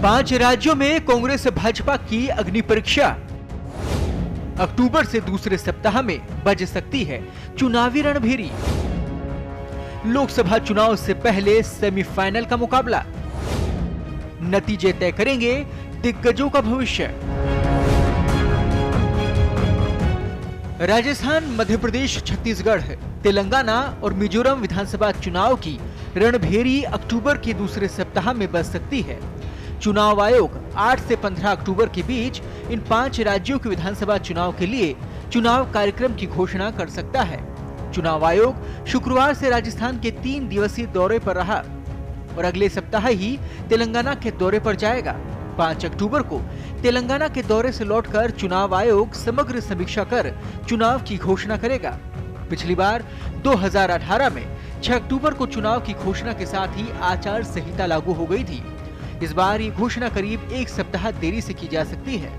5 राज्यों में कांग्रेस भाजपा की अग्नि परीक्षा। अक्टूबर से दूसरे सप्ताह में बज सकती है चुनावी रणभेरी। लोकसभा चुनाव से पहले सेमीफाइनल का मुकाबला, नतीजे तय करेंगे दिग्गजों का भविष्य। राजस्थान, मध्य प्रदेश, छत्तीसगढ़, तेलंगाना और मिजोरम विधानसभा चुनाव की रणभेरी अक्टूबर के दूसरे सप्ताह में बज सकती है। चुनाव आयोग 8 से 15 अक्टूबर के बीच इन 5 राज्यों के विधानसभा चुनाव के लिए चुनाव कार्यक्रम की घोषणा कर सकता है। चुनाव आयोग शुक्रवार से राजस्थान के 3 दिवसीय दौरे पर रहा और अगले सप्ताह ही तेलंगाना के दौरे पर जाएगा। 5 अक्टूबर को तेलंगाना के दौरे से लौटकर चुनाव आयोग समग्र समीक्षा कर चुनाव की घोषणा करेगा। पिछली बार 2018 में 6 अक्टूबर को चुनाव की घोषणा के साथ ही आचार संहिता लागू हो गई थी। इस बार ये घोषणा करीब 1 सप्ताह देरी से की जा सकती है।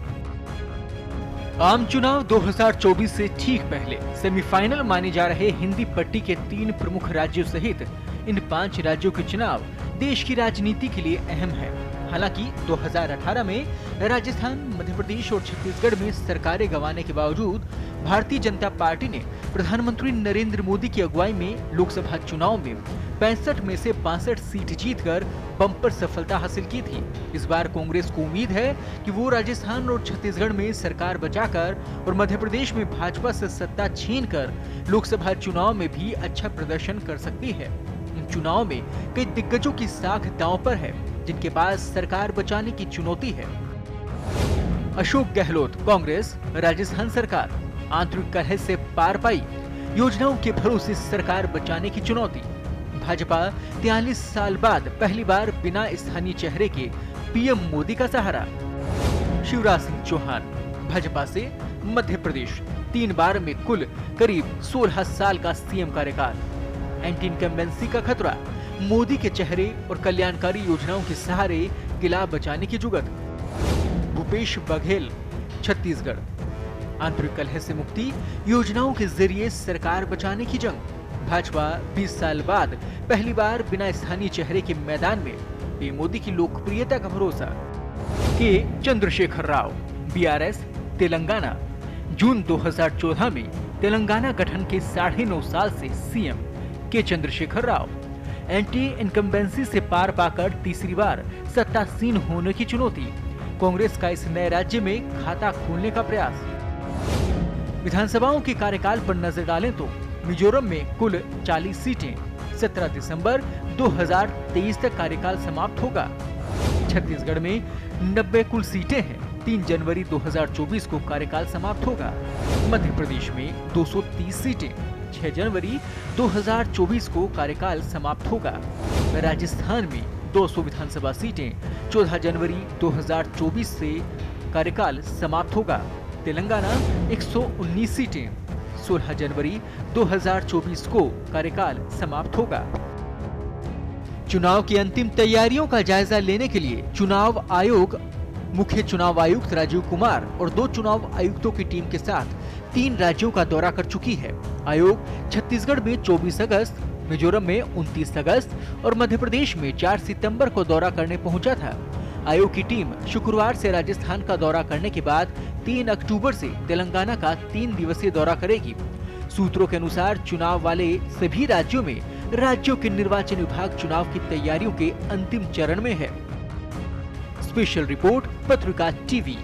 आम चुनाव 2024 से ठीक पहले सेमीफाइनल माने जा रहे हिंदी पट्टी के 3 प्रमुख राज्यों सहित इन 5 राज्यों के चुनाव देश की राजनीति के लिए अहम है। हालांकि 2018 में राजस्थान, मध्य प्रदेश और छत्तीसगढ़ में सरकारें गंवाने के बावजूद भारतीय जनता पार्टी ने प्रधानमंत्री नरेंद्र मोदी की अगुवाई में लोकसभा चुनाव में 65 में से 62 सीट जीतकर बम्पर सफलता हासिल की थी। इस बार कांग्रेस को उम्मीद है कि वो राजस्थान और छत्तीसगढ़ में सरकार बचाकर और मध्य प्रदेश में भाजपा से सत्ता छीनकर लोकसभा चुनाव में भी अच्छा प्रदर्शन कर सकती है। इन चुनाव में कई दिग्गजों की साख दांव पर है, जिनके पास सरकार बचाने की चुनौती है। अशोक गहलोत, कांग्रेस, राजस्थान सरकार आंतरिक कलह से पार पाई, योजनाओं के भरोसे सरकार बचाने की चुनौती। भाजपा 43 साल बाद पहली बार बिना स्थानीय चेहरे के पीएम मोदी का सहारा। शिवराज सिंह चौहान, भाजपा से मध्य प्रदेश 3 बार में कुल करीब 16 साल का सीएम कार्यकाल। एंटी इनकम्बेंसी का खतरा, मोदी के चेहरे और कल्याणकारी योजनाओं के सहारे किला बचाने की जुगत। भूपेश बघेल, छत्तीसगढ़, आंतरिक कलह से मुक्ति, योजनाओं के जरिए सरकार बचाने की जंग। भाजपा 20 साल बाद पहली बार बिना स्थानीय चेहरे के मैदान में, पीएम मोदी की लोकप्रियता का भरोसा। के चंद्रशेखर राव, बीआरएस, तेलंगाना, जून 2014 में तेलंगाना गठन के 9.5 साल से सीएम के चंद्रशेखर राव, एंटी इनकम्बेंसी से पार पाकर तीसरी बार सत्तासीन होने की चुनौती। कांग्रेस का इस नए राज्य में खाता खोलने का प्रयास। विधानसभाओं के कार्यकाल पर नजर डालें तो मिजोरम में कुल 40 सीटें, 17 दिसंबर 2023 तक कार्यकाल समाप्त होगा। छत्तीसगढ़ में 90 कुल सीटें हैं, 3 जनवरी 2024 को कार्यकाल समाप्त होगा। मध्य प्रदेश में 230 सीटें, 6 जनवरी 2024 को कार्यकाल समाप्त होगा। राजस्थान में 200 विधानसभा सीटें, 14 जनवरी 2024 से कार्यकाल समाप्त होगा। तेलंगाना 119 सीटें, 16 जनवरी 2024 को कार्यकाल समाप्त होगा। चुनाव की अंतिम तैयारियों का जायजा लेने के लिए चुनाव आयोग मुख्य चुनाव आयुक्त राजीव कुमार और 2 चुनाव आयुक्तों की टीम के साथ 3 राज्यों का दौरा कर चुकी है। आयोग छत्तीसगढ़ में 24 अगस्त, मिजोरम में 29 अगस्त और मध्य प्रदेश में 4 सितंबर को दौरा करने पहुंचा था। आयोग की टीम शुक्रवार से राजस्थान का दौरा करने के बाद 3 अक्टूबर से तेलंगाना का 3 दिवसीय दौरा करेगी। सूत्रों के अनुसार चुनाव वाले सभी राज्यों में राज्यों के निर्वाचन विभाग चुनाव की तैयारियों के अंतिम चरण में है। स्पेशल रिपोर्ट, पत्रिका टीवी।